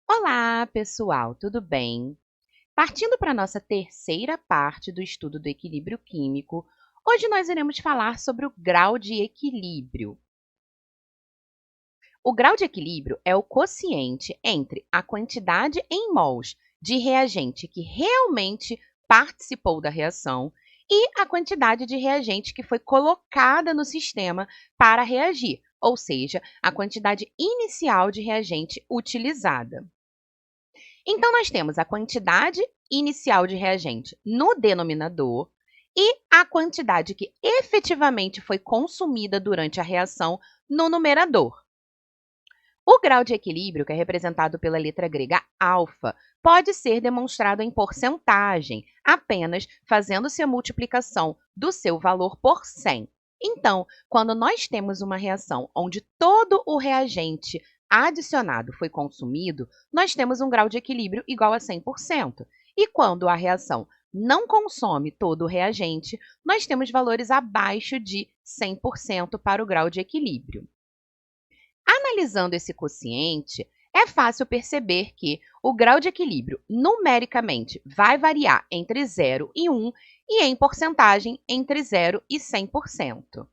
Olá, pessoal, tudo bem? Partindo para a nossa terceira parte do estudo do equilíbrio químico, hoje nós iremos falar sobre o grau de equilíbrio. O grau de equilíbrio é o quociente entre a quantidade em mols de reagente que realmente participou da reação e a quantidade de reagente que foi colocada no sistema para reagir, ou seja, a quantidade inicial de reagente utilizada. Então, nós temos a quantidade inicial de reagente no denominador e a quantidade que efetivamente foi consumida durante a reação no numerador. O grau de equilíbrio, que é representado pela letra grega alfa, pode ser demonstrado em porcentagem, apenas fazendo-se a multiplicação do seu valor por 100. Então, quando nós temos uma reação onde todo o reagente adicionado foi consumido, nós temos um grau de equilíbrio igual a 100%. E quando a reação não consome todo o reagente, nós temos valores abaixo de 100% para o grau de equilíbrio. Analisando esse quociente, é fácil perceber que o grau de equilíbrio numericamente vai variar entre 0 e 1 e em porcentagem entre 0 e 100%.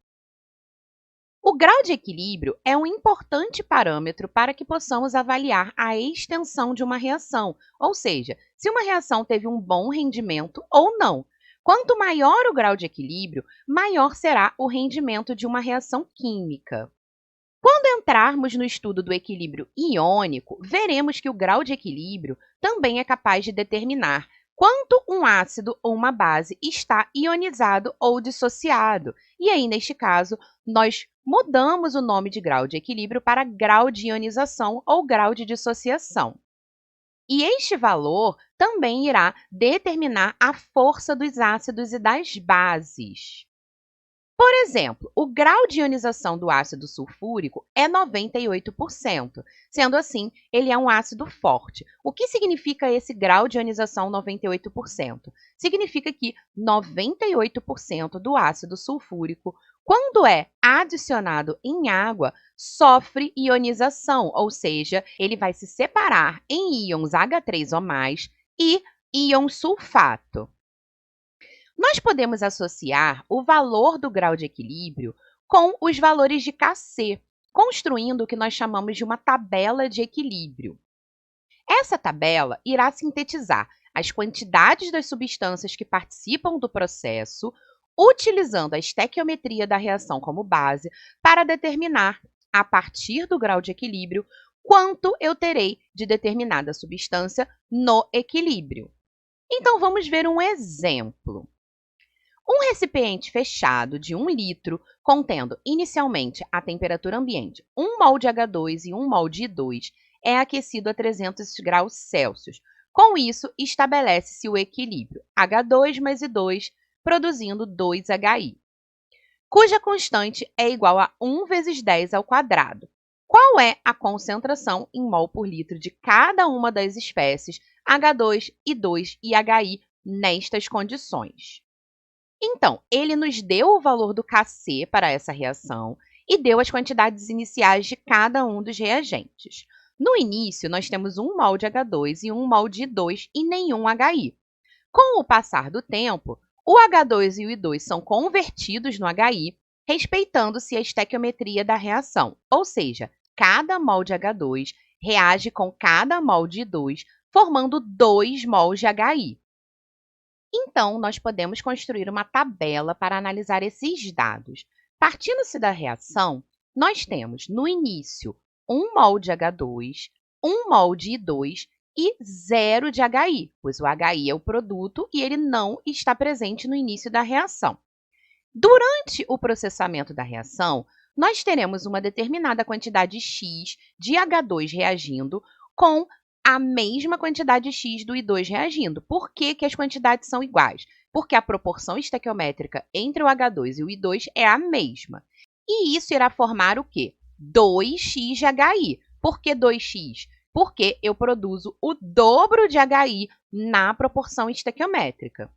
O grau de equilíbrio é um importante parâmetro para que possamos avaliar a extensão de uma reação, ou seja, se uma reação teve um bom rendimento ou não. Quanto maior o grau de equilíbrio, maior será o rendimento de uma reação química. Quando entrarmos no estudo do equilíbrio iônico, veremos que o grau de equilíbrio também é capaz de determinar quanto um ácido ou uma base está ionizado ou dissociado. E aí, neste caso, nós mudamos o nome de grau de equilíbrio para grau de ionização ou grau de dissociação. E este valor também irá determinar a força dos ácidos e das bases. Por exemplo, o grau de ionização do ácido sulfúrico é 98%. Sendo assim, ele é um ácido forte. O que significa esse grau de ionização 98%? Significa que 98% do ácido sulfúrico, quando é adicionado em água, sofre ionização, ou seja, ele vai se separar em íons H3O+, e íon sulfato. Nós podemos associar o valor do grau de equilíbrio com os valores de Kc, construindo o que nós chamamos de uma tabela de equilíbrio. Essa tabela irá sintetizar as quantidades das substâncias que participam do processo, utilizando a estequiometria da reação como base para determinar, a partir do grau de equilíbrio, quanto eu terei de determinada substância no equilíbrio. Então, vamos ver um exemplo. Um recipiente fechado de 1 litro, contendo inicialmente a temperatura ambiente 1 mol de H2 e 1 mol de I2, é aquecido a 300 graus Celsius. Com isso, estabelece-se o equilíbrio H2 mais I2, produzindo 2HI, cuja constante é igual a 1 vezes 10 ao quadrado. Qual é a concentração em mol por litro de cada uma das espécies H2, I2 e HI nestas condições? Então, ele nos deu o valor do Kc para essa reação e deu as quantidades iniciais de cada um dos reagentes. No início, nós temos 1 mol de H2 e 1 mol de I2 e nenhum HI. Com o passar do tempo, o H2 e o I2 são convertidos no HI, respeitando-se a estequiometria da reação, ou seja, cada mol de H2 reage com cada mol de I2, formando 2 mols de HI. Então, nós podemos construir uma tabela para analisar esses dados. Partindo-se da reação, nós temos, no início, 1 mol de H2, 1 mol de I2 e 0 de HI, pois o HI é o produto e ele não está presente no início da reação. Durante o processamento da reação, nós teremos uma determinada quantidade X de H2 reagindo com a mesma quantidade X do I2 reagindo. Por que as quantidades são iguais? Porque a proporção estequiométrica entre o H2 e o I2 é a mesma. E isso irá formar o quê? 2x de HI. Por que 2x? Porque eu produzo o dobro de HI na proporção estequiométrica.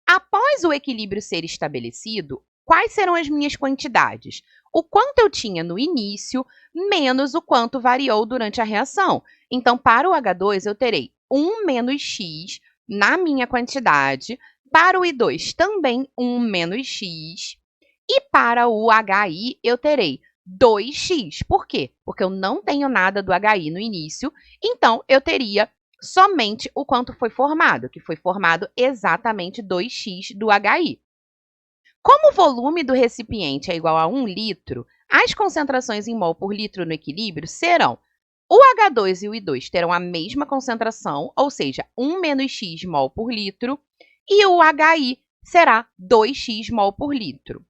Após o equilíbrio ser estabelecido, quais serão as minhas quantidades? O quanto eu tinha no início, menos o quanto variou durante a reação. Então, para o H2, eu terei 1 menos x na minha quantidade. Para o I2, também 1 menos x. E para o HI, eu terei 2x. Por quê? Porque eu não tenho nada do HI no início, então eu teria somente o quanto foi formado, que foi formado exatamente 2x do HI. Como o volume do recipiente é igual a 1 litro, as concentrações em mol por litro no equilíbrio serão: o H2 e o I2 terão a mesma concentração, ou seja, 1 menos x mol por litro, e o HI será 2x mol por litro.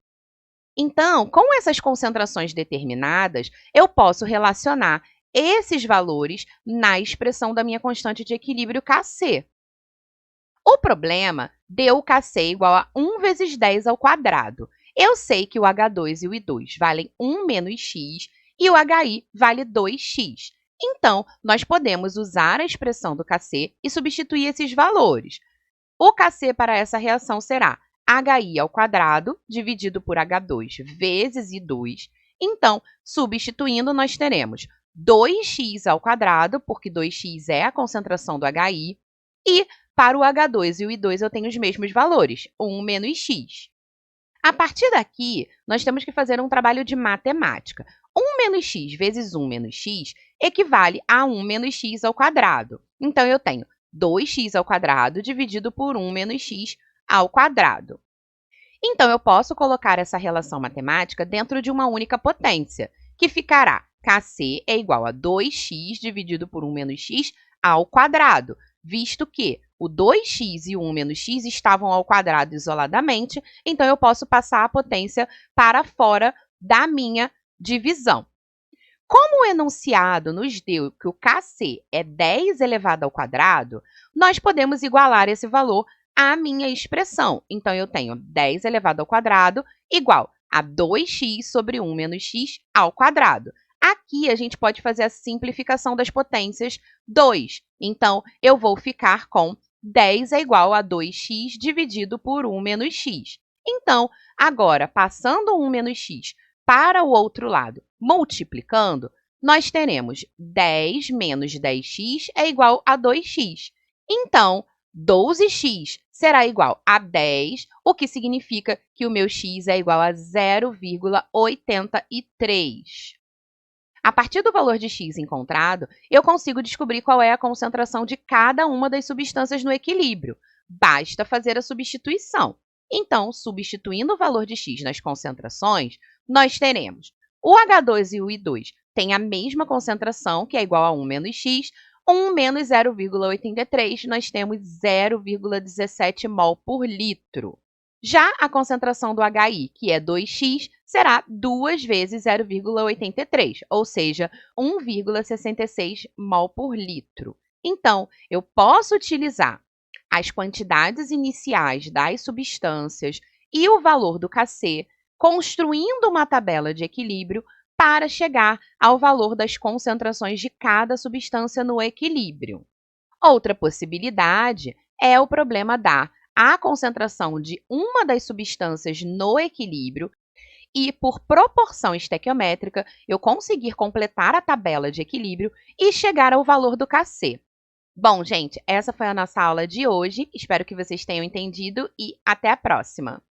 Então, com essas concentrações determinadas, eu posso relacionar esses valores na expressão da minha constante de equilíbrio Kc. O problema deu o Kc igual a 1 vezes 10 ao quadrado. Eu sei que o H2 e o I2 valem 1 menos x e o HI vale 2x. Então, nós podemos usar a expressão do Kc e substituir esses valores. O Kc para essa reação será HI ao quadrado dividido por H2 vezes I2. Então, substituindo, nós teremos 2x ao quadrado, porque 2x é a concentração do HI, e para o H2 e o I2 eu tenho os mesmos valores, 1 menos x. A partir daqui, nós temos que fazer um trabalho de matemática. 1 menos x vezes 1 menos x equivale a 1 menos x ao quadrado. Então, eu tenho 2x ao quadrado dividido por 1 menos x ao quadrado. Então, eu posso colocar essa relação matemática dentro de uma única potência, que ficará Kc é igual a 2x dividido por 1 menos x ao quadrado, visto que o 2x e o 1 menos x estavam ao quadrado isoladamente, então eu posso passar a potência para fora da minha divisão. Como o enunciado nos deu que o Kc é 10 elevado ao quadrado, nós podemos igualar esse valor à minha expressão. Então, eu tenho 10 elevado ao quadrado igual a 2x sobre 1 menos x ao quadrado. Aqui, a gente pode fazer a simplificação das potências 2. Então, eu vou ficar com 10 é igual a 2x dividido por 1 menos x. Então, agora, passando 1 menos x para o outro lado, multiplicando, nós teremos 10 menos 10x é igual a 2x. Então, 12x será igual a 10, o que significa que o meu x é igual a 0,83. A partir do valor de x encontrado, eu consigo descobrir qual é a concentração de cada uma das substâncias no equilíbrio. Basta fazer a substituição. Então, substituindo o valor de x nas concentrações, nós teremos o H2 e o I2 têm a mesma concentração, que é igual a 1 menos x, 1 menos 0,83, nós temos 0,17 mol por litro. Já a concentração do HI, que é 2x, será 2 vezes 0,83, ou seja, 1,66 mol por litro. Então, eu posso utilizar as quantidades iniciais das substâncias e o valor do Kc, construindo uma tabela de equilíbrio para chegar ao valor das concentrações de cada substância no equilíbrio. Outra possibilidade é o problema dar a concentração de uma das substâncias no equilíbrio e, por proporção estequiométrica, eu conseguir completar a tabela de equilíbrio e chegar ao valor do Kc. Bom, gente, essa foi a nossa aula de hoje. Espero que vocês tenham entendido e até a próxima!